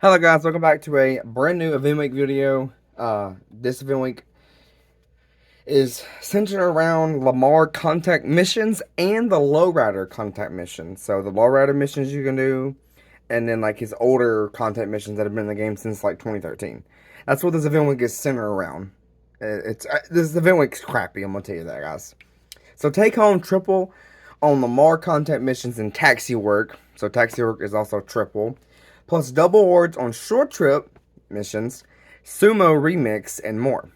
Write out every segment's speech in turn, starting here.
Hello guys, welcome back to a brand new event week video. This event week is centered around Lamar contact missions and the lowrider contact missions. So the lowrider missions you can do, and then like his older contact missions that have been in the game since like 2013. That's what this event week is centered around. This event week's crappy. I'm gonna tell you that, guys. So take home triple on Lamar contact missions and taxi work. So taxi work is also triple, plus double awards on short trip missions, sumo remix, and more.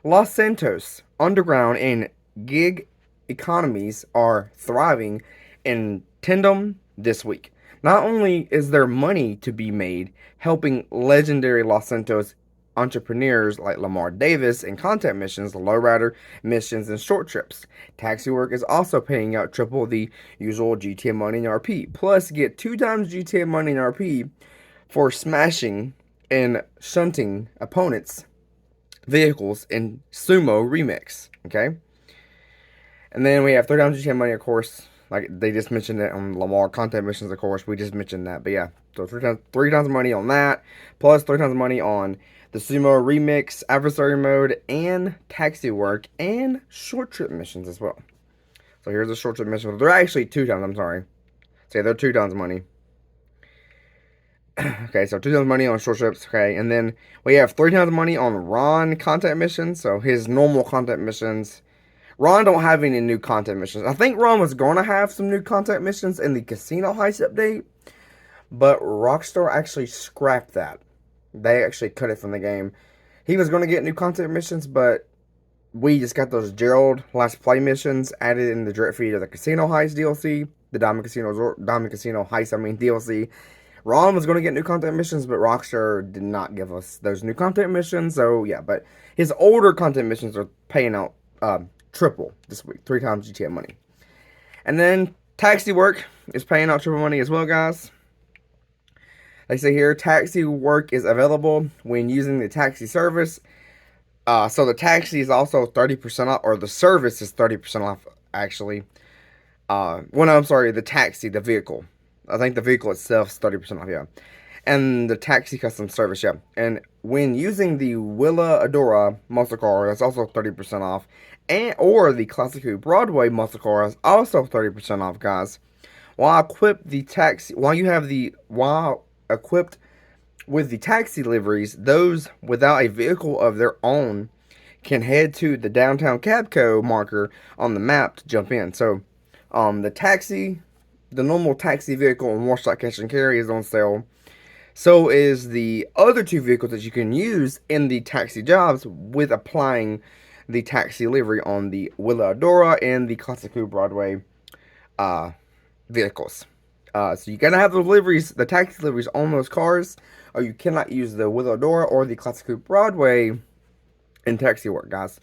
Los Santos, underground, and gig economies are thriving in tandem this week. Not only is there money to be made helping legendary Los Santos entrepreneurs like Lamar Davis in contact missions, lowrider missions, and short trips. Taxi work is also paying out triple the usual GTA money in RP. Plus, get 2 times GTA money in RP for smashing and shunting opponents' vehicles in Sumo Remix. Okay? And then we have 3 times GTA money, of course. Like they just mentioned it on Lamar content missions, of course. We just mentioned that. But yeah, so three times money on that, plus 3 times money on the Sumo Remix, Adversary Mode, and Taxi Work, and short trip missions as well. So here's the short trip mission. They're actually 2 times, I'm sorry. So yeah, they're 2 times money. Okay, so 2 times money on short trips, okay, and then we have 3 times money on Ron content missions, so his normal content missions. Ron don't have any new content missions. I think Ron was going to have some new content missions in the Casino Heist update, but Rockstar actually scrapped that. They actually cut it from the game. He was going to get new content missions, but we just got those Gerald Last Play missions added in the direct feed of the Casino Heist DLC, the Diamond Casino Heist, DLC. Ron was going to get new content missions, but Rockstar did not give us those new content missions. So yeah, but his older content missions are paying out triple this week, 3 times GTA money. And then taxi work is paying out triple money as well, guys. They say here, taxi work is available when using the taxi service. So the taxi is also 30% off, or the service is 30% off, actually. Well, no, I'm sorry, the taxi, the vehicle. I think the vehicle itself is 30% off, yeah. And the taxi custom service, yeah. And when using the Willa Adora muscle car, that's also 30% off. Or the Classic Who Broadway muscle car is also 30% off, guys. While equipped with the taxi liveries, those without a vehicle of their own can head to the downtown Cabco marker on the map to jump in. So, the normal taxi vehicle in Warstock Cash and Carry is on sale. So is the other 2 vehicles that you can use in the taxi jobs with applying the taxi livery on the Willa Adora and the Classic Who Broadway vehicles. So you gotta have the liveries, the taxi liveries on those cars, or you cannot use the Willa Adora or the Classic Who Broadway in taxi work, guys.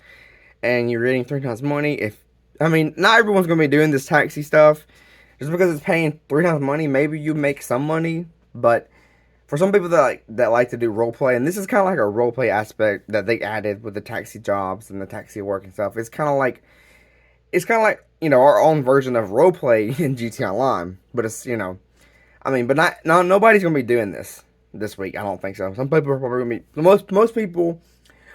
And you're getting 3 times money. Not everyone's gonna be doing this taxi stuff. Just because it's paying 3 times money, maybe you make some money, but for some people that like to do roleplay, and this is kind of like a roleplay aspect that they added with the taxi jobs and the taxi work and stuff. It's kind of like our own version of roleplay in GTA Online, but it's but not nobody's gonna be doing this week. I don't think so. Some people are probably gonna be most people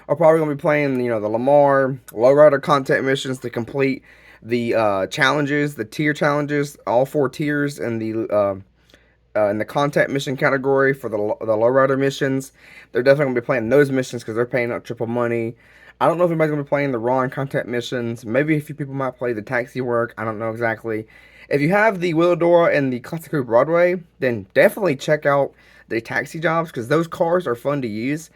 are probably gonna be playing the Lamar lowrider content missions to complete the challenges, the tier challenges, all 4 tiers in the contact mission category for the lowrider missions. They're definitely gonna be playing those missions because they're paying up triple money. I don't know if anybody's gonna be playing the Ron contact missions. Maybe a few people might play the taxi work. I don't know exactly. If you have the Willadora and the Classic Who Broadway, then definitely check out the taxi jobs because those cars are fun to use.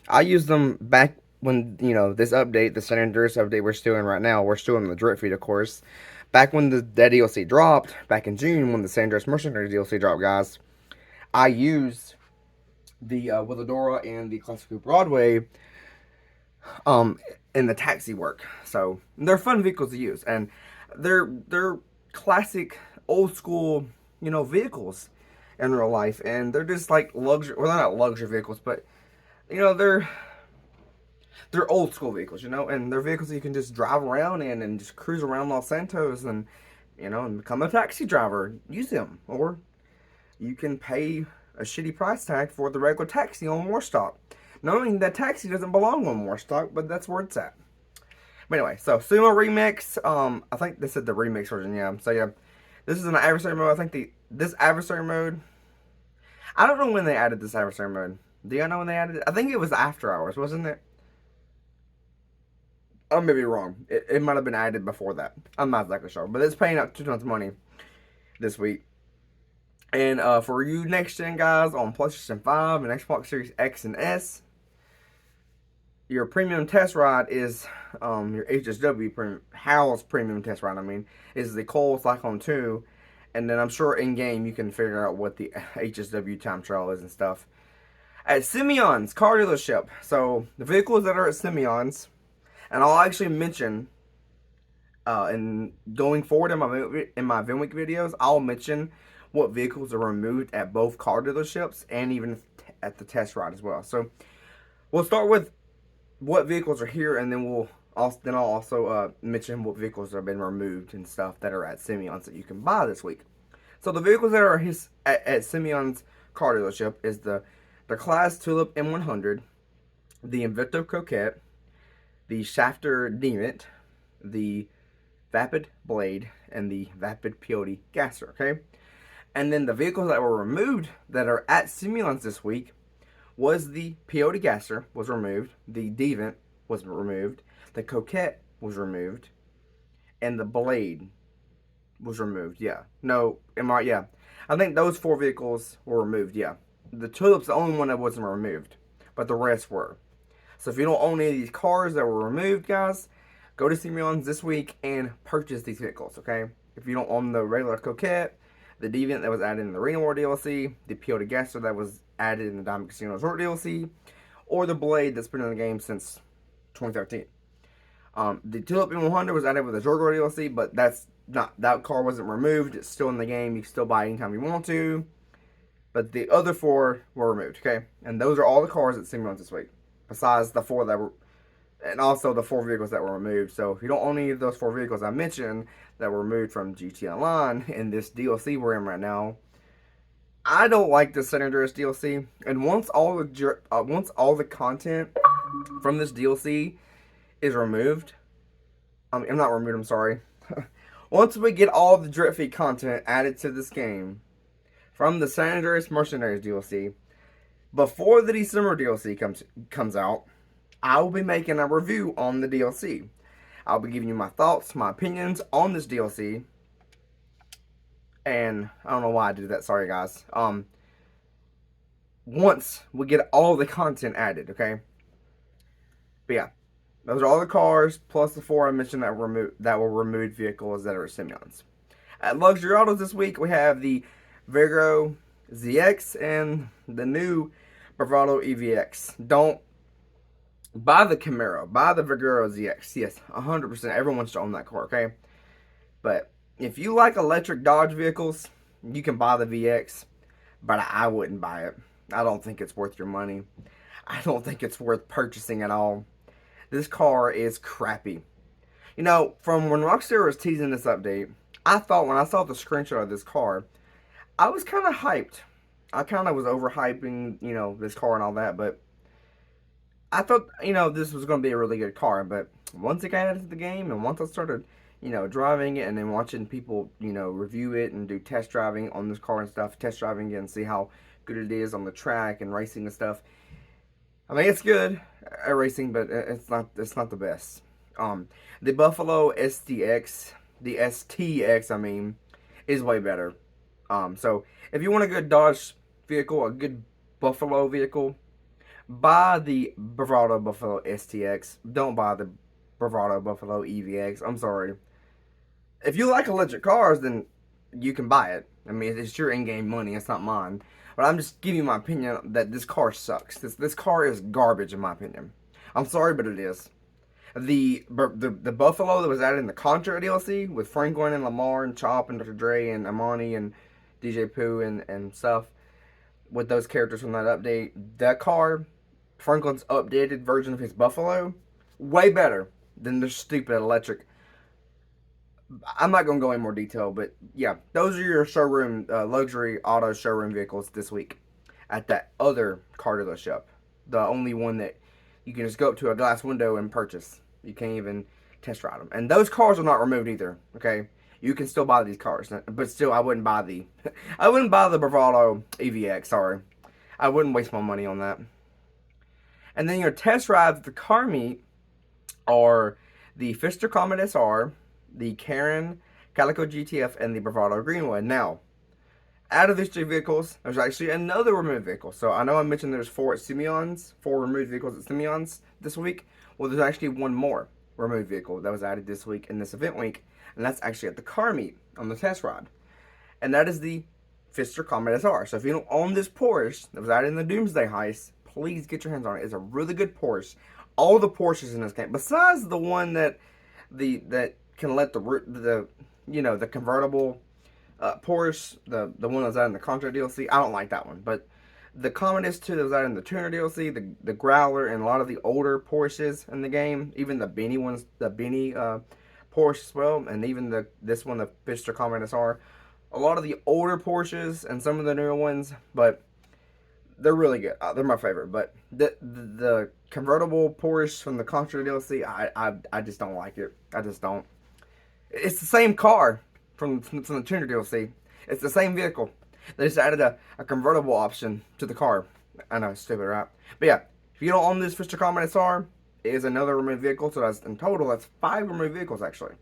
I used them back when this update, the San Andreas update we're still in right now. We're still in the direct feed, of course. Back when that DLC dropped, back in June, when the San Andreas Mercenaries DLC dropped, guys, I used the Willadora and the Classic Who Broadway in the taxi work. So they're fun vehicles to use, and they're classic, old school, vehicles in real life, and they're just like luxury. Well, they're not luxury vehicles, but they're old school vehicles, and they're vehicles that you can just drive around in and just cruise around Los Santos and and become a taxi driver. Use them, or you can pay a shitty price tag for the regular taxi on Warstock. Knowing that taxi doesn't belong on Warstock, but that's where it's at. But anyway, so Sumo Remix, I think this is the remix version, yeah. So yeah, this is an adversary mode. I think this adversary mode, I don't know when they added this adversary mode. Do y'all know when they added it? I think it was after hours, wasn't it? I may be wrong. It might have been added before that. I'm not exactly sure. But it's paying out 2 tons of money this week. And for you next gen guys on PlayStation 5 and Xbox Series X and S, your premium test ride is your HSW Howl's premium test ride. I mean, is the Cole Cyclone 2, and then I'm sure in game you can figure out what the HSW time trial is and stuff. At Simeon's car dealership, so the vehicles that are at Simeon's, and I'll actually mention in going forward in my VinWeek videos, I'll mention what vehicles are removed at both car dealerships and even at the test ride as well. So we'll start with what vehicles are here, and then I'll also mention what vehicles have been removed and stuff that are at Simeon's that you can buy this week. So the vehicles that are at Simeon's car dealership is the Class Tulip M100, the Invicto Coquette, the Shafter Demon, the Vapid Blade, and the Vapid Peyote Gasser, okay? And then the vehicles that were removed that are at Simeon's this week was the Peyote Gasser was removed, the Devant was removed, the Coquette was removed, and the Blade was removed, yeah. No, am I, yeah. I think those 4 vehicles were removed, yeah. The Tulip's the only one that wasn't removed, but the rest were. So if you don't own any of these cars that were removed, guys, go to Simeon's this week and purchase these vehicles, okay? If you don't own the regular Coquette, the Deviant that was added in the Arena War DLC, the Peyote Gasser that was added in the Diamond Casino Resort DLC, or the Blade that's been in the game since 2013. The Tulip M100 was added with the Jorgo DLC, but that car wasn't removed. It's still in the game. You can still buy it anytime you want to. But the other 4 were removed, okay? And those are all the cars at Simeon's this week, besides the 4 that were, and also the 4 vehicles that were removed. So if you don't own any of those 4 vehicles I mentioned that were removed from GT Online in this DLC we're in right now, I don't like the San Andreas DLC. And once all the content from this DLC is removed, I'm not removed, I'm sorry. Once we get all the Drip Feed content added to this game from the San Andreas Mercenaries DLC, before the December DLC comes out, I will be making a review on the DLC. I'll be giving you my thoughts, my opinions on this DLC. And I don't know why I did that, sorry guys. Once we get all the content added, okay? But yeah, those are all the cars, plus the 4 I mentioned that were removed vehicles that are at Simeon's. At Luxury Autos this week, we have the Vigoro ZX and the new Bravado EVX. Don't buy the Camaro, buy the Vigoro ZX. Yes, 100%. Everyone should own that car, okay? But if you like electric Dodge vehicles, you can buy the VX, but I wouldn't buy it. I don't think it's worth your money. I don't think it's worth purchasing at all. This car is crappy. You know, from when Rockstar was teasing this update, I thought when I saw the screenshot of this car, I was kind of hyped. I kind of was overhyping, you know, this car and all that, but I thought, you know, this was going to be a really good car, but once it got into the game and once I started, you know, driving it and then watching people, you know, review it and do test driving on this car and stuff, test driving it and see how good it is on the track and racing and stuff. I mean, it's good at racing, but it's not the best. The Buffalo STX, the STX, I mean, is way better. So if you want a good Dodge vehicle, a good Buffalo vehicle, buy the Bravado Buffalo STX. Don't buy the Bravado Buffalo EVX. I'm sorry. If you like electric cars, then you can buy it. I mean, it's your in-game money. It's not mine. But I'm just giving you my opinion that this car sucks. This car is garbage, in my opinion. I'm sorry, but it is. The Buffalo that was added in the Contra DLC with Franklin and Lamar and Chop and Dr. Dre and Amani and DJ Pooh and stuff, with those characters from that update, that car, Franklin's updated version of his Buffalo, way better than the stupid electric. I'm not going to go in more detail, but yeah, those are your showroom, luxury auto showroom vehicles this week. at that other car dealership. The only one that you can just go up to a glass window and purchase. You can't even test ride them. And those cars are not removed either. Okay, you can still buy these cars, but still, I wouldn't buy the I wouldn't buy the Bravado EVX. Sorry, I wouldn't waste my money on that. And then your test rides at the car meet are the Fisker Comet SR, the Karen Calico GTF, and the Bravado Greenwood. Now, out of these three vehicles, there's actually another removed vehicle. So I know I mentioned there's four at Simeon's, four removed vehicles at Simeon's this week. Well, there's actually one more removed vehicle that was added this week in this event week, and that's actually at the car meet on the test ride. And that is the Fisker Comet SR. So if you don't own this Porsche that was added in the Doomsday Heist, please get your hands on it. It's a really good Porsche. All the Porsches in this game, besides the one that can let the the convertible Porsche, the one that was out in the Contra DLC, I don't like that one. But the Comet S2 that was out in the Tuner DLC, the Growler, and a lot of the older Porsches in the game, even the Beanie ones, the Beanie Porsche as well, and even this one, the Fisker Comet SR, a lot of the older Porsches and some of the newer ones, but they're really good. They're my favorite. But the convertible Porsche from the Contra DLC, I just don't like it. I just don't. It's the same car from the Tuner DLC. It's the same vehicle. They just added a convertible option to the car. I know, it's stupid, right? But yeah, if you don't own this Fisker Comet SR, it is another removed vehicle. So that's in total, that's 5 removed vehicles actually.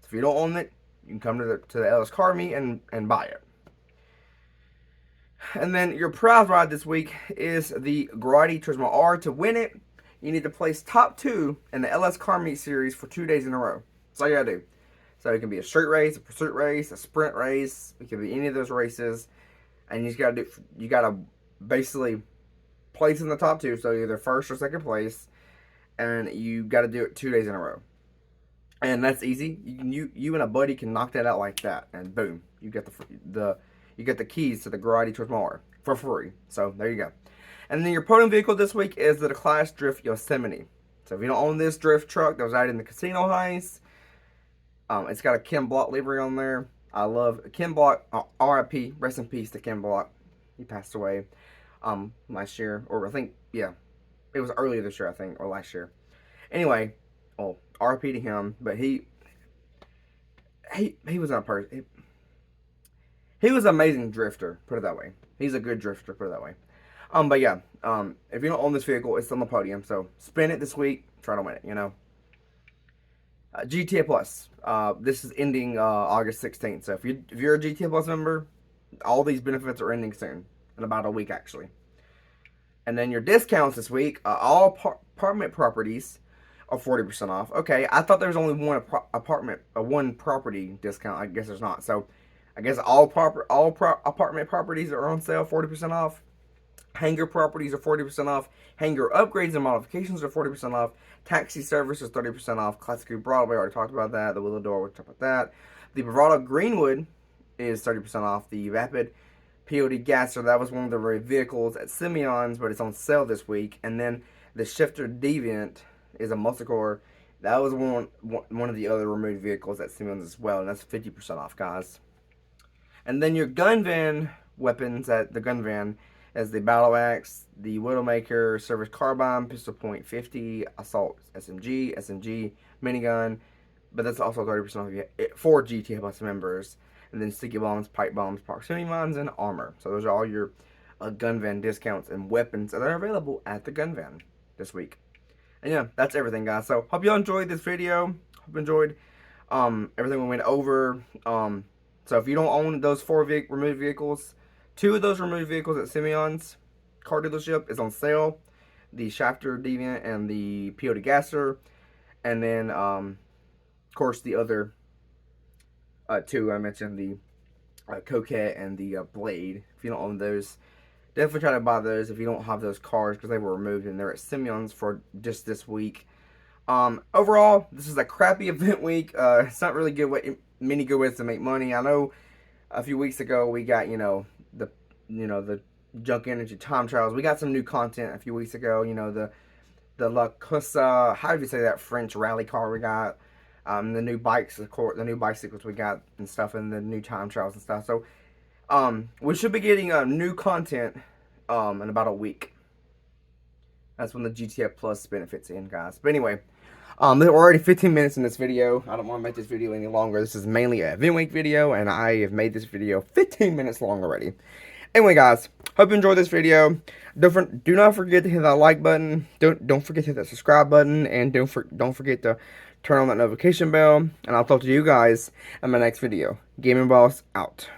So if you don't own it, you can come to the LS Car Meet and buy it. And then your prize ride this week is the Grotti Turismo R. To win it, you need to place top 2 in the LS Car Meet series for 2 days in a row. That's all you gotta do. So it can be a street race, a pursuit race, a sprint race. It can be any of those races, and you gotta basically place in the top 2, so either first or second place, and you gotta do it 2 days in a row. And that's easy. You and a buddy can knock that out like that, and boom, you get the keys to the Grotti Turismo R for free. So there you go. And then your podium vehicle this week is the Class Drift Yosemite. So if you don't own this drift truck that was out in the casino heist, it's got a Ken Block livery on there. I love Ken Block. RIP, rest in peace to Ken Block. He passed away last year, or I think, yeah, it was earlier this year, I think, or last year. Anyway, well, RIP to him, but he was a person. He was an amazing drifter, put it that way. He's a good drifter, put it that way. But yeah, if you don't own this vehicle, it's on the podium. So spin it this week, try to win it. GTA Plus. This is ending August 16th. So if you're a GTA Plus member, all these benefits are ending soon, in about a week actually. And then your discounts this week, all apartment properties are 40% off. Okay, I thought there was only one property discount. I guess there's not. So I guess all apartment properties are on sale, 40% off. Hangar properties are 40% off. Hangar upgrades and modifications are 40% off. Taxi service is 30% off. Classic Broadway, already talked about that. The Willow Door, we talked about that. The Bravado Greenwood is 30% off. The Rapid POD Gasser, that was one of the vehicles at Simeon's, but it's on sale this week. And then the Shifter Deviant is a multicore. That was one of the other removed vehicles at Simeon's as well, and that's 50% off, guys. And then your gun van weapons at the gun van as the Battle Axe, the Widowmaker, Service Carbine, Pistol Point 50, Assault SMG, Minigun, but that's also 30% off for GTA Plus members. And then Sticky Bombs, Pipe Bombs, Proximity Mines, and Armor. So those are all your gun van discounts and weapons that are available at the gun van this week. And yeah, that's everything, guys. So hope you all enjoyed this video. Hope you enjoyed everything we went over. So if you don't own those 4 removed vehicles, 2 of those removed vehicles at Simeon's car dealership is on sale. The Shafter Deviant and the POD Gasser. And then, of course, the other 2 I mentioned, the Coquette and the Blade. If you don't own those, definitely try to buy those if you don't have those cars, because they were removed and they're at Simeon's for just this week. Overall, this is a crappy event week. It's not really many good ways to make money. I know a few weeks ago we got the junk energy time trials. We got some new content a few weeks ago. The La Cosa, how do you say that, French rally car we got. The new bikes, of course, the new bicycles we got and stuff, and the new time trials and stuff. So we should be getting new content in about a week. That's when the GTF Plus benefits in, guys. But anyway, we're already 15 minutes in this video. I don't want to make this video any longer. This is mainly an event week video, and I have made this video 15 minutes long already. Anyway, guys, hope you enjoyed this video. Do not forget to hit that like button. Don't forget to hit that subscribe button, and don't forget to turn on that notification bell. And I'll talk to you guys in my next video. Gaming Boss out.